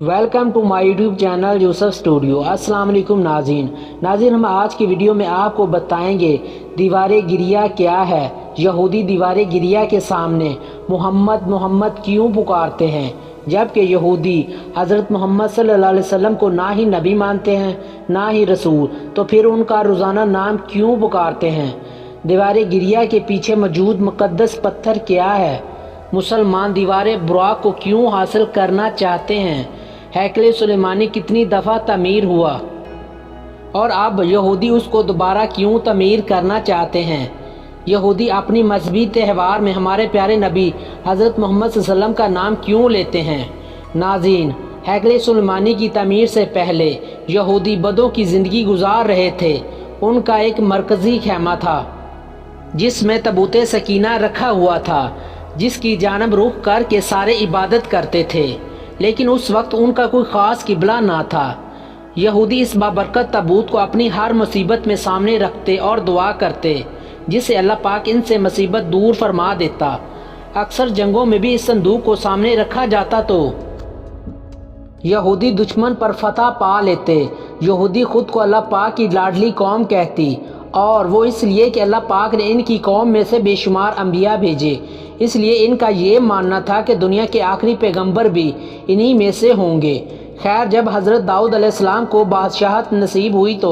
Welcome to my YouTube channel Yusuf studio. अस्सलाम वालेकुम नाज़रीन, हम आज की वीडियो में आपको बताएंगे दीवार गिरिया क्या है। यहूदी दीवार गिरिया के सामने मोहम्मद मोहम्मद क्यों पुकारते हैं, जबकि यहूदी हज़रत मोहम्मद सल्लल्लाहु अलैहि वसल्लम को ना ही नबी मानते हैं ना ही रसूल, तो फिर उनका रोज़ाना नाम क्यों पुकारते हैं। दीवार गिरिया के पीछे मौजूद मुक़द्दस पत्थर क्या है। मुसलमान दीवार बुराक को क्यों हासिल करना चाहते हैं। हैकल सुलेमानी कितनी दफ़ा तमीर हुआ और अब यहूदी उसको दोबारा क्यों तमीर करना चाहते हैं। यहूदी अपनी मजहबी त्यौहार में हमारे प्यारे नबी हज़रत मोहम्मद सल्लल्लाहु अलैहि वसल्लम का नाम क्यों लेते हैं। नाज़रीन, हैकल सुलेमानी की तमीर से पहले यहूदी बदों की ज़िंदगी गुजार रहे थे। उनका एक मरकज़ी खैमा था जिसमें तबूत सकीना रखा हुआ था, जिसकी जानब रुख करके सारे इबादत करते थे, लेकिन उस वक्त उनका कोई ख़ास किबला ना था। यहूदी इस बाबरकत तबूत को अपनी हर मुसीबत में सामने रखते और दुआ करते, जिससे अल्लाह पाक इनसे मुसीबत दूर फरमा देता। अक्सर जंगों में भी इस संदूक को सामने रखा जाता तो यहूदी दुश्मन पर फतह पा लेते। यहूदी खुद को अल्लाह पाक की लाडली कौम कहती, और वो इसलिए कि अल्लाह पाक ने इनकी कौम में से बेशुमार अंबिया भेजे, इसलिए इनका ये मानना था कि दुनिया के आखिरी पैगंबर भी इन्हीं में से होंगे। खैर, जब हज़रत दाऊद अलैहिस्सलाम को बादशाहत नसीब हुई तो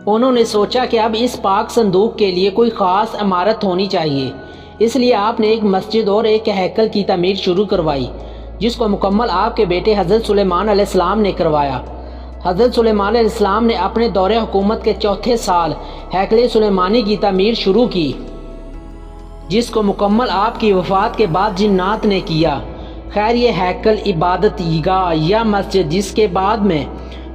उन्होंने सोचा कि अब इस पाक संदूक के लिए कोई ख़ास इमारत होनी चाहिए, इसलिए आपने एक मस्जिद और एक हैकल की तमीर शुरू करवाई, जिसको मुकम्मल आपके बेटे हज़रत सुलेमान अलैहिस्सलाम ने करवाया। हज़रत सुलेमान अलैहिस्सलाम ने अपने दौरे हुकूमत के चौथे साल हैकल सुलेमानी की तमीर शुरू की, जिसको मुकम्मल आपकी वफ़ात के बाद जिन्नात ने किया। खैर, ये हैकल इबादत गाह या मस्जिद, जिसके बाद में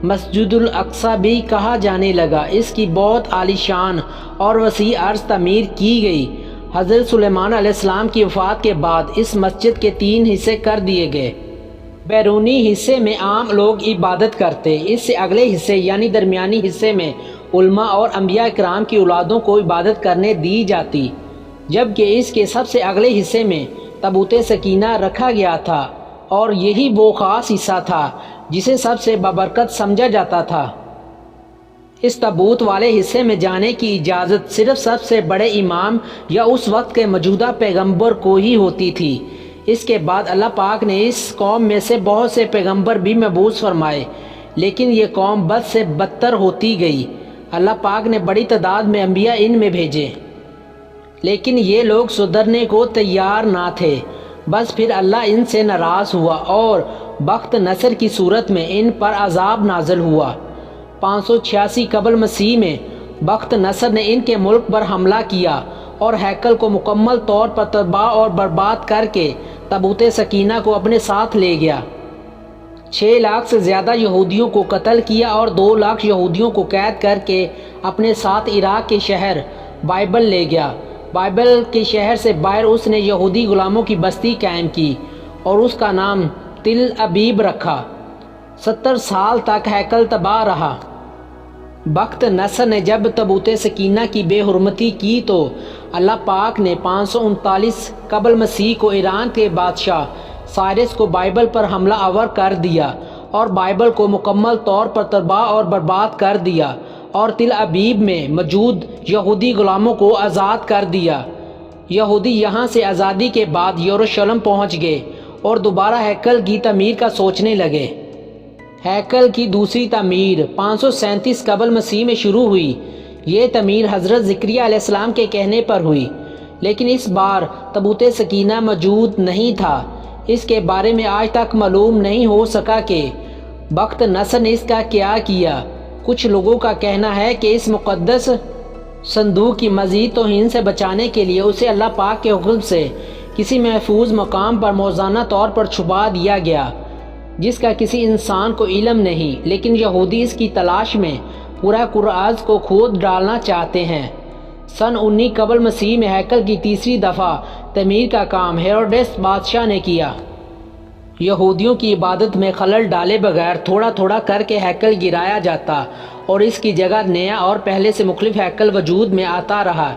मस्जिदुल अक्सा भी कहा जाने लगा, इसकी बहुत आलीशान और वसी अर्ज़ तमीर की गई। हज़रत सुलेमान अलैहिस्सलाम की वफ़ात के बाद इस मस्जिद के 3 हिस्से कर दिए गए। बैरूनी हिस्से में आम लोग इबादत करते, इससे अगले हिस्से यानी दरमियानी हिस्से में उलमा और अंबिया इकराम की औलादों को इबादत करने दी जाती, जबकि इसके सबसे अगले हिस्से में तबूत सकीना रखा गया था, और यही वो ख़ास हिस्सा था जिसे सबसे बाबरकत समझा जाता था। इस तबूत वाले हिस्से में जाने की इजाज़त सिर्फ सबसे बड़े इमाम या उस वक्त के मौजूदा पैगंबर को ही होती थी। इसके बाद अल्लाह पाक ने इस कौम में से बहुत से पैगंबर भी मबूस फरमाए, लेकिन ये कौम बद से बदतर होती गई। अल्लाह पाक ने बड़ी तादाद में अंबिया इनमें भेजे, लेकिन ये लोग सुधरने को तैयार ना थे। बस फिर अल्लाह इनसे नाराज़ हुआ और बख्त नसर की सूरत में इन पर अजाब नाज़िल हुआ। 586 कबल मसीह में बख्त नसर ने इनके मुल्क पर हमला किया और हैकल को मुकम्मल तौर पर तबाह और बर्बाद करके तबूत सकीना को अपने साथ ले गया। 6 लाख से ज़्यादा यहूदियों को कत्ल किया और 2 लाख यहूदियों को कैद करके अपने साथ इराक के शहर बाइबल ले गया। बाइबल के शहर से बाहर उसने यहूदी गुलामों की बस्ती कायम की और उसका नाम तिल अबीब रखा। 70 साल तक हैकल तबाह रहा। बख्त नसर ने जब तबूत सकीना की बेहुरमती की तो अल्लाह पाक ने 539 कबल मसीह को ईरान के बादशाह साइरस को बाइबल पर हमला आवर कर दिया और बाइबल को मुकम्मल तौर पर तबाह और बर्बाद कर दिया, और तिल अबीब में मौजूद यहूदी गुलामों को आज़ाद कर दिया। यहूदी यहाँ से आज़ादी के बाद यरूशलेम पहुँच गए और दोबारा हैकल की तमीर का सोचने लगे। हैकल की दूसरी तमीर 537 कबल मसीह में शुरू हुई। ये तमीर हज़रत ज़करिया अलैहिस्सलाम के कहने पर हुई, लेकिन इस बार तबूत सकीना मौजूद नहीं था। इसके बारे में आज तक मालूम नहीं हो सका कि बख्त नसर ने इसका क्या किया। कुछ लोगों का कहना है कि इस मुक़द्दस संदूक की मज़ीद तौहीन से बचाने के लिए उसे अल्लाह पाक के हुक्म से किसी महफूज मकाम पर मौज़ाना तौर पर छुपा दिया गया, जिसका किसी इंसान को इल्म नहीं, लेकिन यहूदी इसकी तलाश में पूरा कुरान को खोद डालना चाहते हैं। सन 19 कबल मसीह में हैकल की तीसरी दफ़ा तमीर का काम हेरोडेस बादशाह ने किया। यहूदियों की इबादत में खलल डाले बगैर थोड़ा थोड़ा करके हैकल गिराया जाता और इसकी जगह नया और पहले से मुख्तलिफ हैकल वजूद में आता रहा।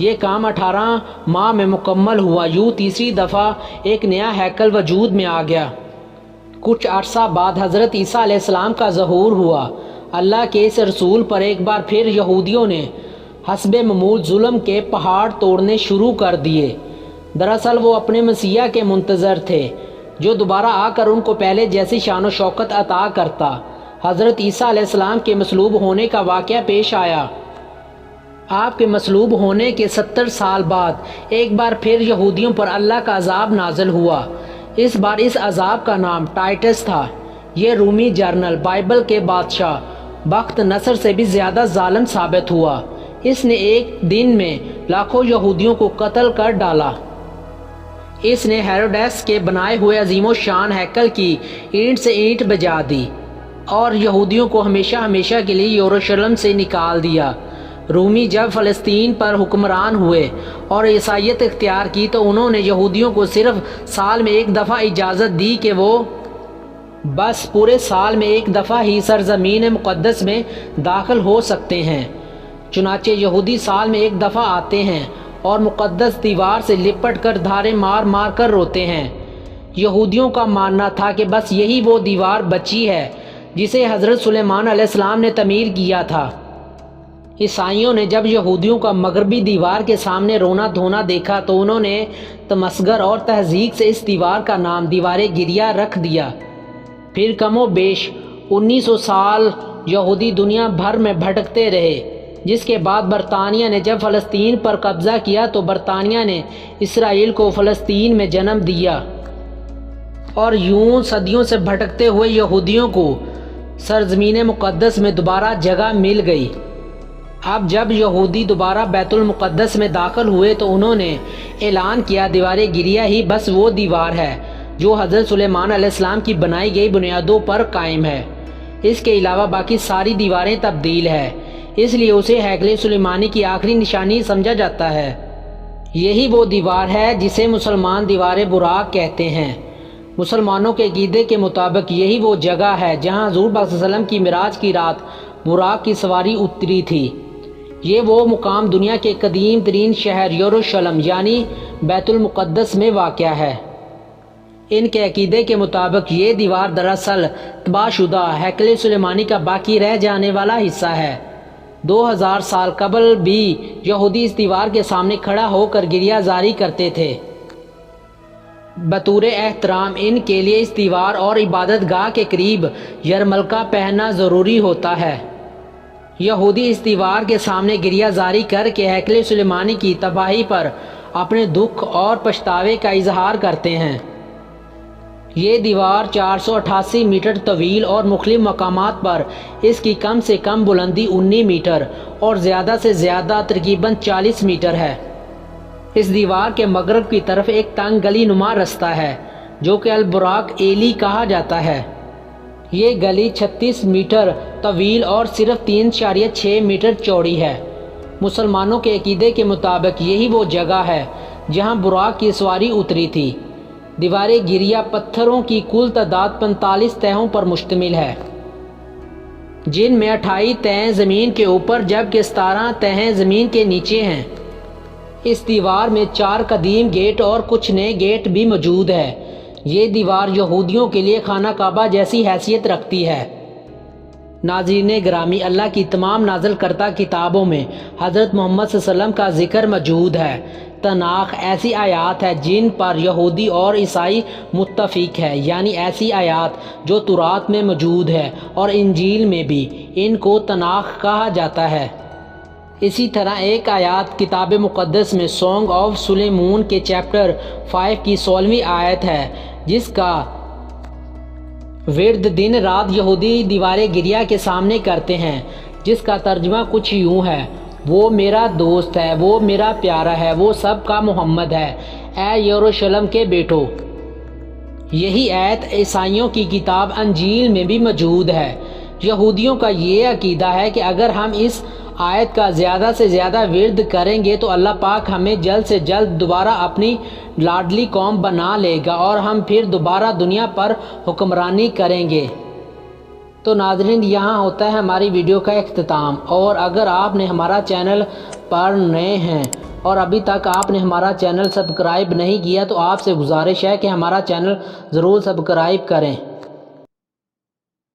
ये काम 18 माह में मुकम्मल हुआ। यूँ तीसरी दफ़ा एक नया हैकल वजूद में आ गया। کچھ عرصہ بعد حضرت عیسیٰ علیہ السلام کا ظہور ہوا۔ اللہ کے اس رسول پر ایک بار پھر یہودیوں نے حسب معمول ظلم کے پہاڑ توڑنے شروع کر دیے۔ دراصل وہ اپنے مسیح کے منتظر تھے جو دوبارہ آ کر ان کو پہلے جیسی شان و شوکت عطا کرتا۔ حضرت عیسیٰ علیہ السلام کے مصلوب ہونے کا واقعہ پیش آیا۔ آپ کے مصلوب ہونے کے 70 سال بعد ایک بار پھر یہودیوں پر اللہ کا عذاب نازل ہوا۔ اس بار اس عذاب کا نام ٹائٹس تھا۔ یہ رومی جنرل بائبل کے بادشاہ بخت نصر سے بھی زیادہ ظالم ثابت ہوا۔ اس نے ایک دن میں لاکھوں یہودیوں کو قتل کر ڈالا۔ اس نے ہیروڈیس کے بنائے ہوئے عظیم و شان ہیکل کی اینٹ سے اینٹ بجا دی اور یہودیوں کو ہمیشہ ہمیشہ کے لیے یروشلم سے نکال دیا۔ رومی جب فلسطین پر حکمران ہوئے اور عیسائیت اختیار کی تو انہوں نے یہودیوں کو صرف سال میں ایک دفعہ اجازت دی کہ وہ بس پورے سال میں ایک دفعہ ہی سرزمین مقدس میں داخل ہو سکتے ہیں۔ چنانچہ یہودی سال میں ایک دفعہ آتے ہیں اور مقدس دیوار سے لپٹ کر دھارے مار مار کر روتے ہیں۔ یہودیوں کا ماننا تھا کہ بس یہی وہ دیوار بچی ہے جسے حضرت سلیمان علیہ السلام نے تعمیر کیا تھا۔ عیسائیوں نے جب یہودیوں کا مغربی دیوار کے سامنے رونا دھونا دیکھا تو انہوں نے تمسخر اور تہزیق سے اس دیوار کا نام دیوار گریہ رکھ دیا۔ پھر کم و بیش 1900 سال یہودی دنیا بھر میں بھٹکتے رہے، جس کے بعد برطانیہ نے جب فلسطین پر قبضہ کیا تو برطانیہ نے اسرائیل کو فلسطین میں جنم دیا، اور یوں صدیوں سے بھٹکتے ہوئے یہودیوں کو سرزمین مقدس میں دوبارہ جگہ مل گئی۔ اب جب یہودی دوبارہ بیت المقدس میں داخل ہوئے تو انہوں نے اعلان کیا دیوار گریہ ہی بس وہ دیوار ہے جو حضرت سلیمان علیہ السلام کی بنائی گئی بنیادوں پر قائم ہے۔ اس کے علاوہ باقی ساری دیواریں تبدیل ہے، اس لیے اسے ہیکل سلیمانی کی آخری نشانی سمجھا جاتا ہے۔ یہی وہ دیوار ہے جسے مسلمان دیوار براق کہتے ہیں۔ مسلمانوں کے عقیدے کے مطابق یہی وہ جگہ ہے جہاں حضور پاک صلی اللہ علیہ وسلم کی معراج کی رات براق کی سواری اتری تھی۔ یہ وہ مقام دنیا کے قدیم ترین شہر یروشلم یعنی بیت المقدس میں واقع ہے۔ ان کے عقیدے کے مطابق یہ دیوار دراصل تباہ شدہ ہیکل سلیمانی کا باقی رہ جانے والا حصہ ہے۔ 2000 سال قبل بھی یہودی اس دیوار کے سامنے کھڑا ہو کر گریہ زاری کرتے تھے۔ بطور احترام ان کے لیے اس دیوار اور عبادت گاہ کے قریب یرملکہ پہننا ضروری ہوتا ہے۔ یہودی اس دیوار کے سامنے گریہ زاری کر کے ہیکل سلیمانی کی تباہی پر اپنے دکھ اور پچھتاوے کا اظہار کرتے ہیں۔ یہ دیوار 488 میٹر طویل اور مختلف مقامات پر اس کی کم سے کم بلندی 19 میٹر اور زیادہ سے زیادہ تقریباً 40 میٹر ہے۔ اس دیوار کے مغرب کی طرف ایک تنگ گلی نما رستہ ہے جو کہ البراق ایلی کہا جاتا ہے۔ یہ گلی 36 میٹر طویل اور صرف 3.6 میٹر چوڑی ہے۔ مسلمانوں کے عقیدے کے مطابق یہی وہ جگہ ہے جہاں براق کی سواری اتری تھی۔ دیوار گریہ پتھروں کی کل تعداد 45 تہوں پر مشتمل ہے، جن میں 28 تہیں زمین کے اوپر جبکہ 17 تہیں زمین کے نیچے ہیں۔ اس دیوار میں 4 قدیم گیٹ اور کچھ نئے گیٹ بھی موجود ہے۔ یہ دیوار یہودیوں کے لیے خانہ کعبہ جیسی حیثیت رکھتی ہے۔ ناظرین گرامی، اللہ کی تمام نازل کردہ کتابوں میں حضرت محمد صلی اللہ علیہ وسلم کا ذکر موجود ہے۔ تناخ ایسی آیات ہے جن پر یہودی اور عیسائی متفق ہے، یعنی ایسی آیات جو تورات میں موجود ہے اور انجیل میں بھی، ان کو تناخ کہا جاتا ہے۔ اسی طرح ایک آیات کتاب مقدس میں سانگ آف سلیمون کے چیپٹر 5 کی 16ویں آیت ہے، جس کا ورد دن رات یہودی دیوار گریہ کے سامنے کرتے ہیں، جس کا ترجمہ کچھ یوں ہے: وہ میرا دوست ہے، وہ میرا پیارا ہے، وہ سب کا محمد ہے، اے یروشلم کے بیٹو۔ یہی آیت عیسائیوں کی کتاب انجیل میں بھی موجود ہے۔ یہودیوں کا یہ عقیدہ ہے کہ اگر ہم اس آیت کا زیادہ سے زیادہ ورد کریں گے تو اللہ پاک ہمیں جلد سے جلد دوبارہ اپنی لاڈلی قوم بنا لے گا اور ہم پھر دوبارہ دنیا پر حکمرانی کریں گے۔ تو ناظرین، یہاں ہوتا ہے ہماری ویڈیو کا اختتام، اور اگر آپ نے ہمارا چینل پر نئے ہیں اور ابھی تک آپ نے ہمارا چینل سبسکرائب نہیں کیا تو آپ سے گزارش ہے کہ ہمارا چینل ضرور سبسکرائب کریں۔